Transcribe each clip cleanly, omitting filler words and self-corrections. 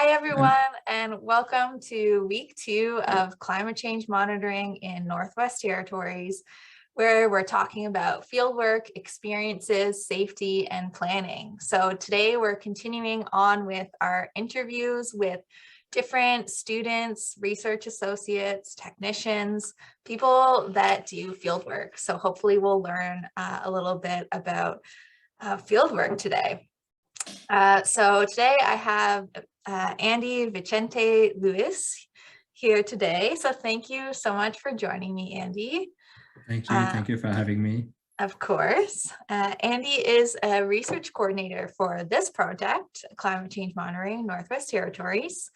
Hi, everyone, and welcome to week 2 of climate change monitoring in Northwest Territories, where we're talking about fieldwork, experiences, safety, and planning. So today we're continuing on with our interviews with different students, research associates, technicians, people that do fieldwork. So hopefully we'll learn a little bit about fieldwork today. So today I have Andy Vicente-Luis here today. So thank you so much for joining me, Andy. Thank you. Thank you for having me. Of course. Andy is a research coordinator for this project, Climate Change Monitoring Northwest Territories,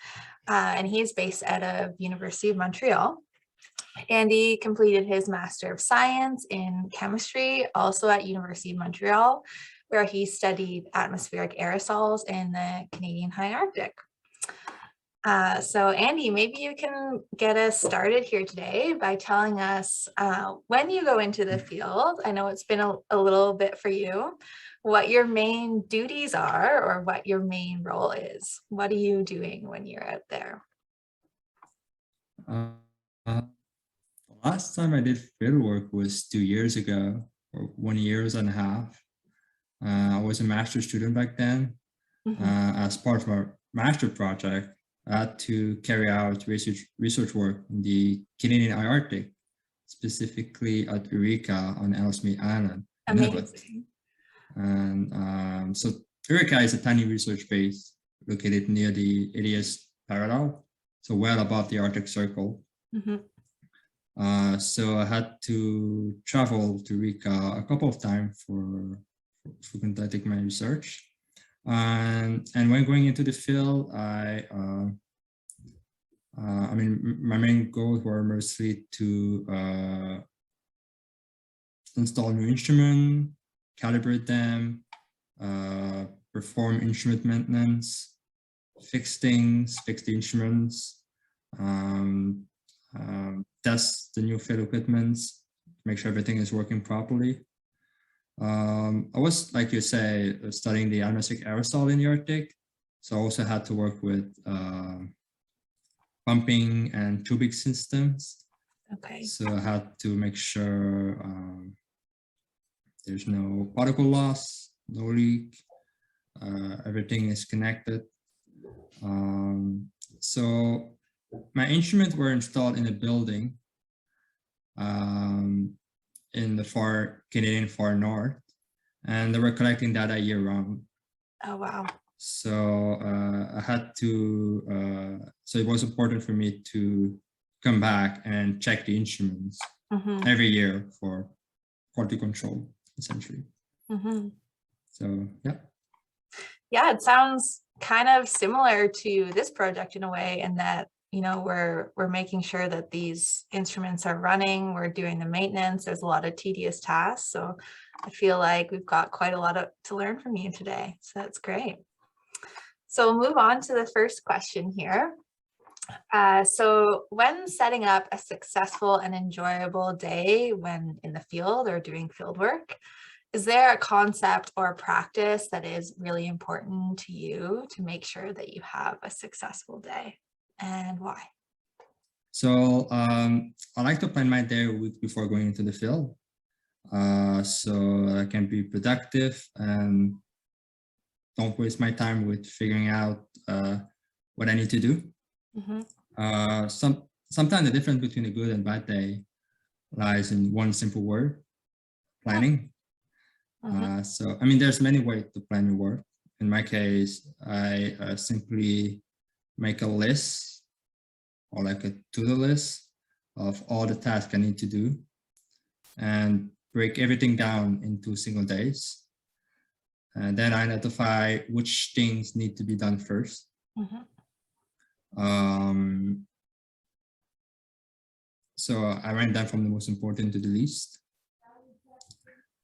and he's based out of University of Montreal. Andy completed his Master of Science in Chemistry, also at University of Montreal, where he studied atmospheric aerosols in the Canadian High Arctic. So Andy, maybe you can get us started here today by telling us when you go into the field, I know it's been a little bit for you, what your main duties are or what your main role is. What are you doing when you're out there? The last time I did fieldwork was 2 years ago, or 1 year and a half. I was a master's student back then. As part of our master project, I had to carry out research work in the Canadian High Arctic, specifically at Eureka on Ellesmere Island. Amazing. And so Eureka is a tiny research base located near the 80th parallel, so well above the Arctic Circle. So I had to travel to Eureka a couple of times for conducting my research. And when going into the field, I mean, my main goals were mostly to install new instruments, calibrate them, perform instrument maintenance, fix things, fix the instruments, test the new field equipment, make sure everything is working properly. I was, like you say, studying the atmospheric aerosol in the Arctic, so I also had to work with pumping and tubing systems. Okay. So I had to make sure there's no particle loss, no leak, everything is connected. So my instruments were installed in a building in the Canadian far north, and they were collecting data year round. Oh, wow. So I had to, so it was important for me to come back and check the instruments every year for quality control, essentially. So, yeah. Yeah, it sounds kind of similar to this project in a way, in that we're making sure that these instruments are running, we're doing the maintenance, there's a lot of tedious tasks. So I feel like we've got quite a lot to learn from you today. So that's great. So we'll move on to the first question here. So when setting up a successful and enjoyable day when in the field or doing field work, is there a concept or a practice that is really important to you to make sure that you have a successful day? And why? So I like to plan my day a week before going into the field, so I can be productive and don't waste my time with figuring out what I need to do. Sometimes the difference between a good and bad day lies in one simple word: planning. So I mean, there's many ways to plan your work. In my case, I simply make a list, or like a to-do list of all the tasks I need to do, and break everything down into single days. And then I identify which things need to be done first. So I went down from the most important to the least.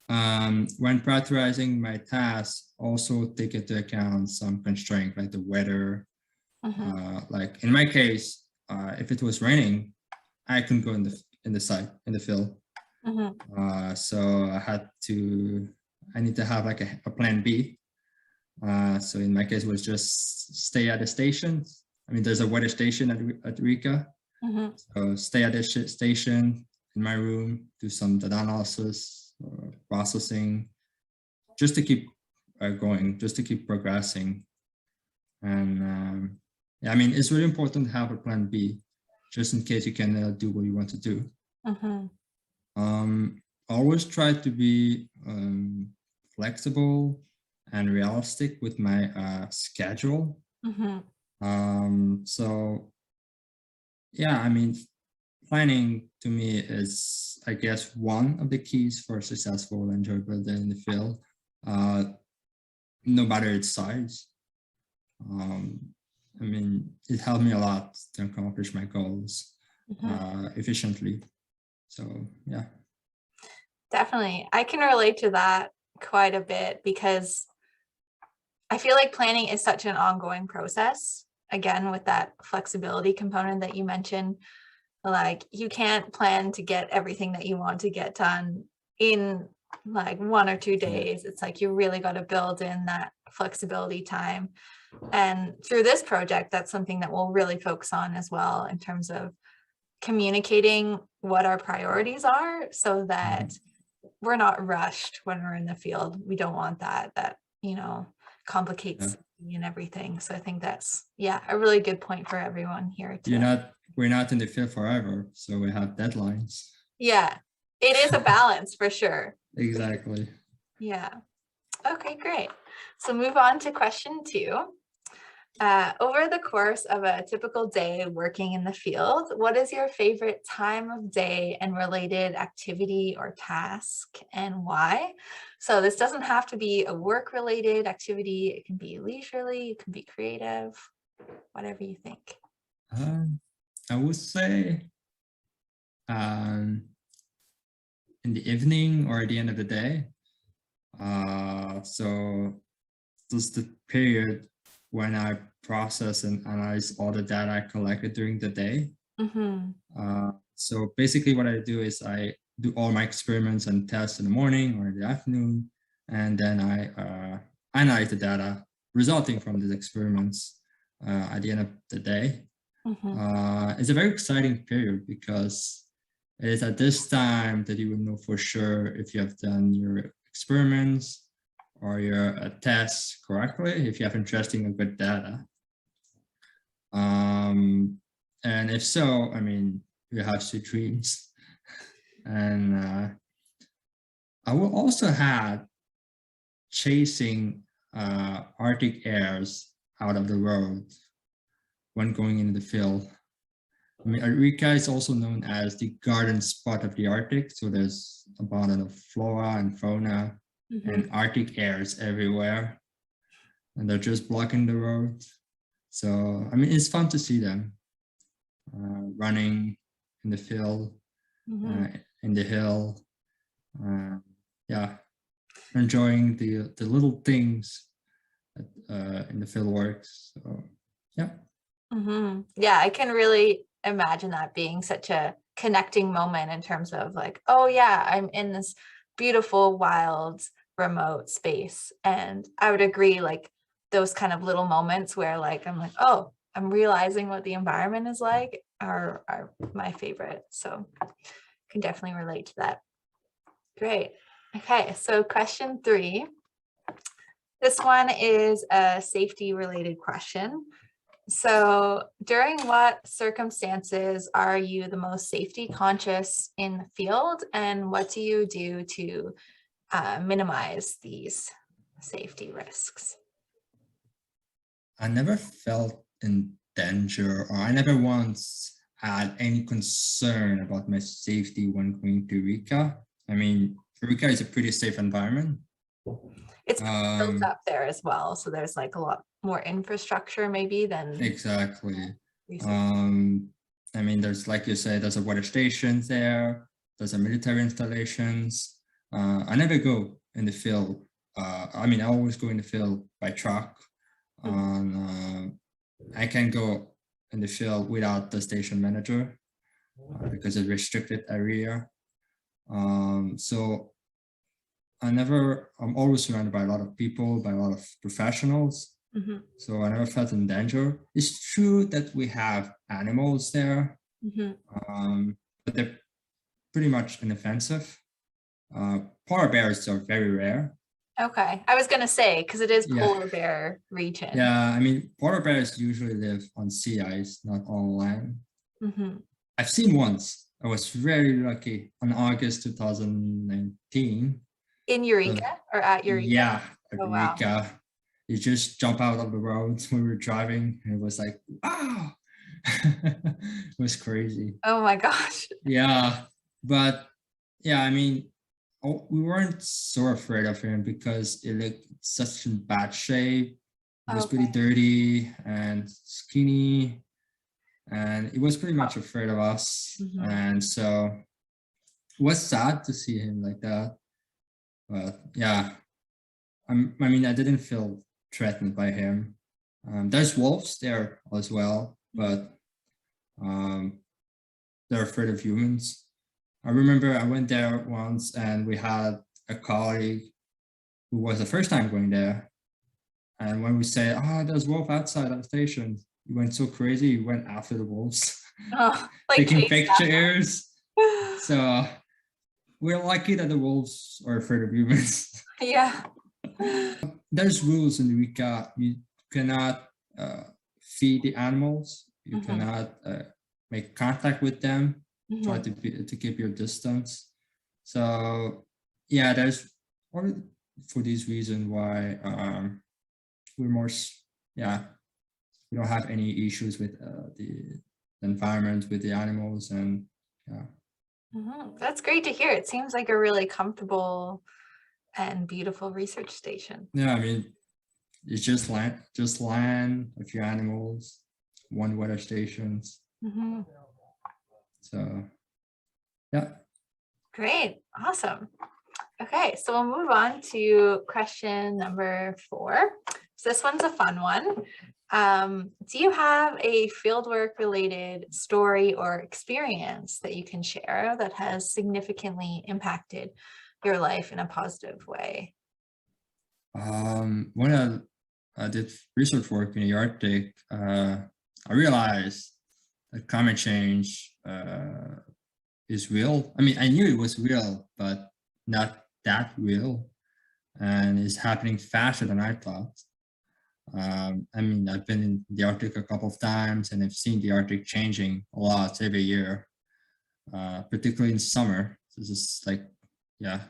When prioritizing my tasks, also take into account some constraints like the weather. Like in my case, if it was raining, I couldn't go in the field. So I need to have like a plan B. So in my case, it was just stay at the stations. I mean, there's a weather station at Eureka. So stay at the station in my room, do some data analysis or processing, just to keep going, just to keep progressing. And yeah, I mean, it's really important to have a plan B, just in case you can do what you want to do. Always try to be flexible and realistic with my schedule. So yeah, I mean, planning to me is, I guess, one of the keys for successful and enjoyable day in the field, no matter its size. I mean, it helped me a lot to accomplish my goals efficiently. So yeah. Definitely. I can relate to that quite a bit because I feel like planning is such an ongoing process. Again, with that flexibility component that you mentioned, like you can't plan to get everything that you want to get done in like 1 or 2 days. It's like you really got to build in that flexibility time. And through this project, that's something that we'll really focus on as well in terms of communicating what our priorities are so that we're not rushed when we're in the field. We don't want that, you know, complicates and everything. So I think that's, yeah, a really good point for everyone here. We're not in the field forever, so we have deadlines. Yeah, it is a balance for sure. Exactly. Yeah. Okay, great. So move on to question 2. Over the course of a typical day working in the field, what is your favorite time of day and related activity or task, and why? So this doesn't have to be a work-related activity. It can be leisurely, it can be creative, whatever you think. I would say in the evening or at the end of the day. So this is the period when I process and analyze all the data I collected during the day. So basically what I do is I do all my experiments and tests in the morning or in the afternoon, and then I analyze the data resulting from these experiments at the end of the day. It's a very exciting period because it is at this time that you will know for sure if you have done your experiments or your tests correctly, if you have interesting and good data. And if so, I mean, you have sweet dreams. And I will also have chasing Arctic airs out of the road when going into the field. I mean, Eureka is also known as the garden spot of the Arctic. So there's abundant of flora and fauna and Arctic airs everywhere. And they're just blocking the road. So, I mean, it's fun to see them running in the field, in the hill. Yeah, enjoying the little things in the Fieldwork. So, yeah. Yeah, I can really imagine that being such a connecting moment in terms of like, oh yeah, I'm in this beautiful, wild, remote space. And I would agree, like those kind of little moments where like, I'm like, oh, I'm realizing what the environment is like are my favorite. So I can definitely relate to that. Great. Okay, so question 3. This one is a safety related question. So during what circumstances are you the most safety conscious in the field, and what do you do to minimize these safety risks? I never felt in danger, or I never once had any concern about my safety when going to Eureka. I mean, Eureka is a pretty safe environment. It's built up there as well, so there's like a lot more infrastructure maybe than exactly. I mean, there's, like you say, there's a weather station there, there's a military installations. I never go in the field. I mean, I always go in the field by truck. I can't go in the field without the station manager because it's a restricted area. So I'm always surrounded by a lot of people, by a lot of professionals. Mhm, So I never felt in danger. It's true that we have animals there, mhm. but they're pretty much inoffensive. Polar bears are very rare. Okay, I was gonna say, because it is Yeah, polar bear region. yeah. I mean, polar bears usually live on sea ice, not on land. Mhm. I've seen once. I was very lucky on August 2019. In Uh, Eureka or at Eureka? yeah, at Oh, wow. Eureka. You just jump out of the road when we were driving, and it was like, wow. It was crazy. Oh my gosh. Yeah, but yeah, I mean, we weren't so afraid of him because it looked such in bad shape. It was pretty Okay. dirty and skinny, and it was pretty much afraid of us. Mhm. And so it was sad to see him like that. But yeah, I mean, I didn't feel threatened by him. There's wolves there as well, but um, they're afraid of humans. I remember I went there once and we had a colleague who was the first time going there. And when we said, oh, there's wolf outside our station, he went so crazy, he went after the wolves, Oh, like taking chased after. pictures. So we're lucky that the wolves are afraid of humans. Yeah. There's rules in Eureka. You cannot feed the animals. You Mhm, cannot make contact with them. Try mhm, to keep your distance. So yeah, there's one for this reason why we're more yeah, we don't have any issues with the environment, with the animals, and yeah. mhm. That's great to hear. It seems like a really comfortable and beautiful research station. Yeah, I mean, it's just land, a few animals, one weather stations. Mhm. So yeah. Great. Awesome. Okay, so we'll move on to question number 4. So this one's a fun one. Do you have a fieldwork related story or experience that you can share that has significantly impacted your life in a positive way? When I did research work in the Arctic, I realized that climate change is real. I mean, I knew it was real, but not that real, and it's happening faster than I thought. I mean, I've been in the Arctic a couple of times, and I've seen the Arctic changing a lot every year, particularly in summer. This is like, yeah.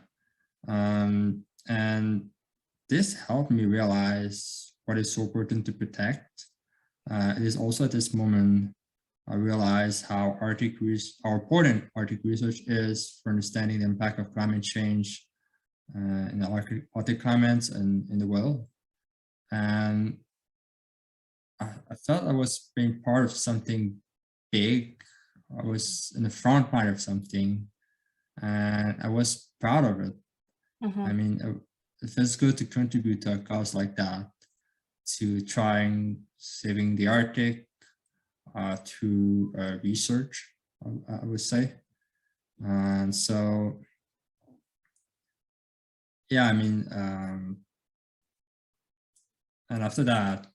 And this helped me realize what is so important to protect. It is also at this moment I realized how important Arctic research is for understanding the impact of climate change in the Arctic climates and in the world. And I felt I was being part of something big. I was in the front line of something, and I was proud of it. I Mhm, mean, it feels good to contribute to a cause like that, to trying saving the Arctic, through research, I would say. And so, yeah, I mean, and after that,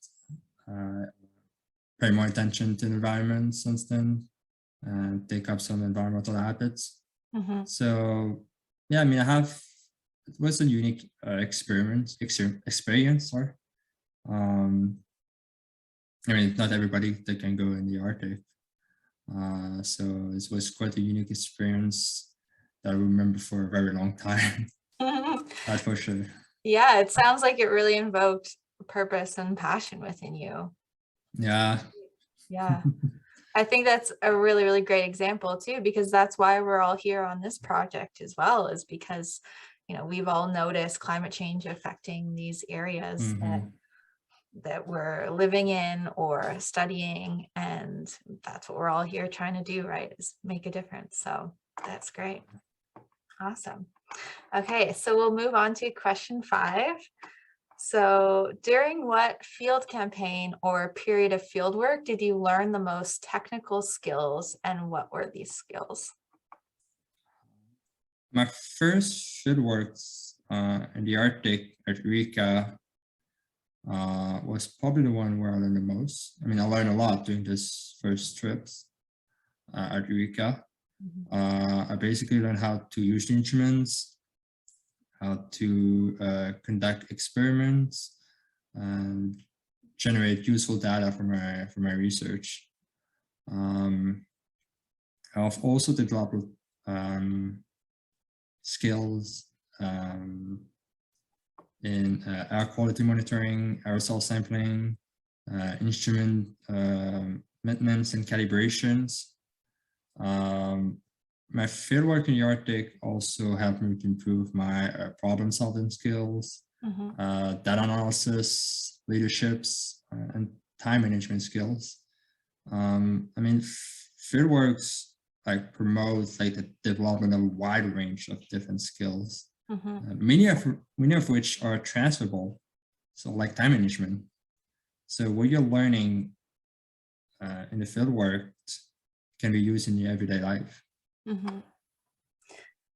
pay more attention to the environment since then, and take up some environmental habits. mhm. So, yeah, I mean, it was a unique experience, sorry. Um, I mean, not everybody that can go in the Arctic. So it was quite a unique experience that I remember for a very long time. That's for sure. Yeah, it sounds like it really invoked purpose and passion within you. Yeah. Yeah. I think that's a really, really great example too, because that's why we're all here on this project as well, is because, we've all noticed climate change affecting these areas Hmm. that we're living in or studying. And that's what we're all here trying to do, right? Is make a difference. So that's great. Awesome. Okay, so we'll move on to question 5. So during what field campaign or period of field work did you learn the most technical skills, and what were these skills? My first fieldwork in the Arctic at Eureka was probably the one where I learned the most. I mean, I learned a lot during this first trips at Eureka. I basically learned how to use the instruments, how to conduct experiments, and generate useful data for my research. I've also developed skills in air quality monitoring, aerosol sampling, instrument maintenance and calibrations. My fieldwork in the Arctic also helped me to improve my problem-solving skills, data analysis, leaderships, and time management skills. I mean, fieldworks promotes the development of a wide range of different skills, many of which are transferable. So like time management. So what you're learning in the fieldwork can be used in your everyday life.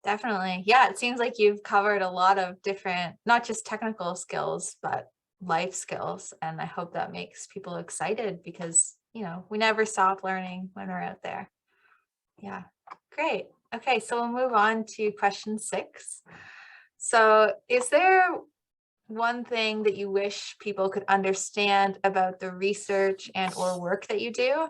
Definitely. Yeah, it seems like you've covered a lot of different, not just technical skills, but life skills. And I hope that makes people excited because, you know, we never stop learning when we're out there. Yeah, great. Okay, so we'll move on to question 6. So is there one thing that you wish people could understand about the research and or work that you do?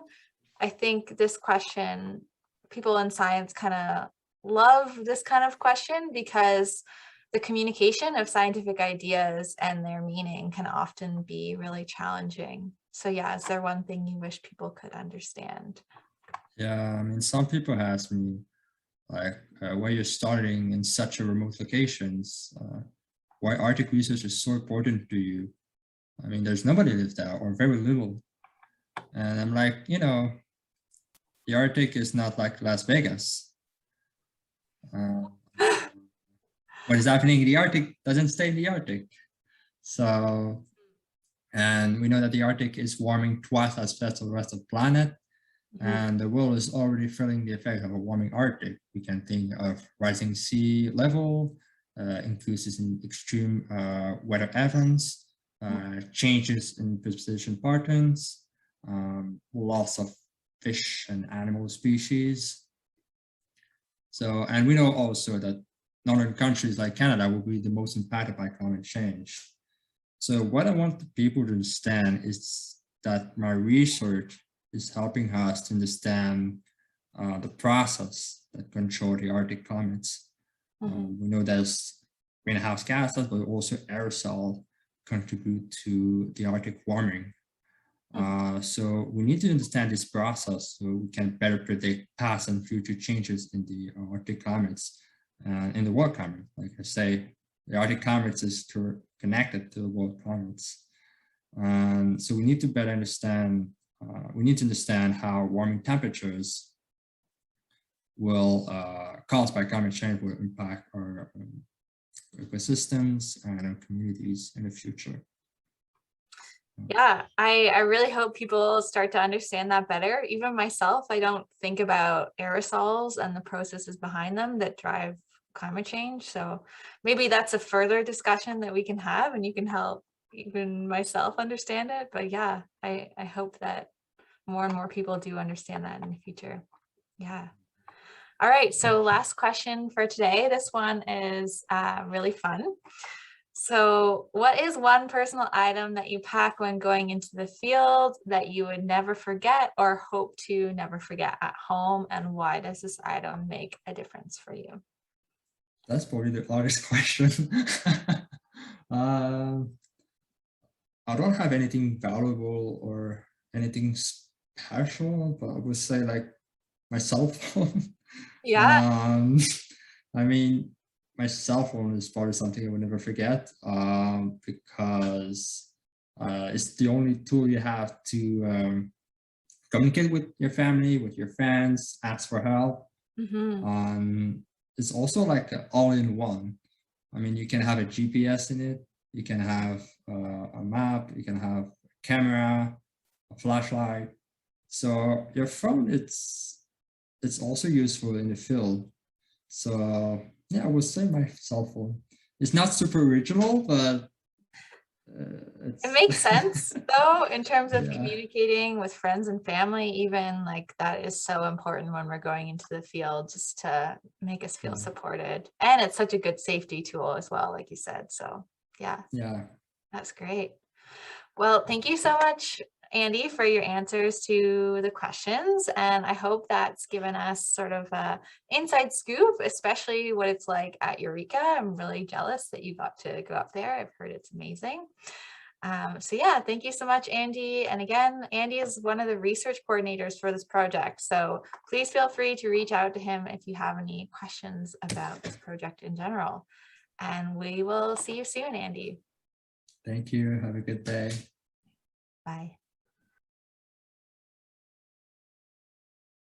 I think this question, people in science kind of love this kind of question because the communication of scientific ideas and their meaning can often be really challenging. So yeah, is there one thing you wish people could understand? Yeah, I mean, some people ask me, why you're starting in such a remote locations, why Arctic research is so important to you. I mean, there's nobody lives there or very little. And I'm like, you know, the Arctic is not like Las Vegas. What is happening in the Arctic doesn't stay in the Arctic. So, and we know that the Arctic is warming twice as fast as the rest of the planet. And the world is already feeling the effect of a warming Arctic. We can think of rising sea level, increases in extreme weather events, changes in precipitation patterns, loss of fish and animal species. So, and we know also that northern countries like Canada will be the most impacted by climate change. So what I want the people to understand is that my research is helping us to understand the process that control the Arctic climates. We know there's greenhouse gases, but also aerosol contribute to the Arctic warming. So we need to understand this process so we can better predict past and future changes in the Arctic climates and in the world climate. Like I say, the Arctic climates is connected to the world climates. And so we need to better understand we need to understand how warming temperatures will caused by climate change will impact our ecosystems and our communities in the future. Yeah, I really hope people start to understand that better. Even myself, I don't think about aerosols and the processes behind them that drive climate change. So maybe that's a further discussion that we can have and you can help even myself understand it. But yeah, I hope that more and more people do understand that in the future. Yeah. All right, so last question for today. This one is really fun. So what is one personal item that you pack when going into the field that you would never forget or hope to never forget at home? And why does this item make a difference for you? That's probably the hardest question. I don't have anything valuable or anything special, but I would say like my cell phone. Yeah. I mean, my cell phone is probably something I will never forget because it's the only tool you have to communicate with your family, with your friends, ask for help. It's also like all-in-one. I mean, you can have a GPS in it, you can have a map, you can have a camera, a flashlight. So your phone, it's also useful in the field. So yeah, I would say my cell phone. it's not super original, but It makes sense though, in terms of Yeah. communicating with friends and family, even like that is so important when we're going into the field, just to make us feel Yeah. supported. And it's such a good safety tool as well, like you said. So yeah, Yeah. that's great. Well, thank you so much, Andy, for your answers to the questions. And I hope that's given us sort of a inside scoop, especially what it's like at Eureka. I'm really jealous that you got to go up there. I've heard it's amazing. So yeah, thank you so much, Andy. And again, Andy is one of the research coordinators for this project. So please feel free to reach out to him if you have any questions about this project in general. And we will see you soon, Andy. Thank you. Have a good day. Bye.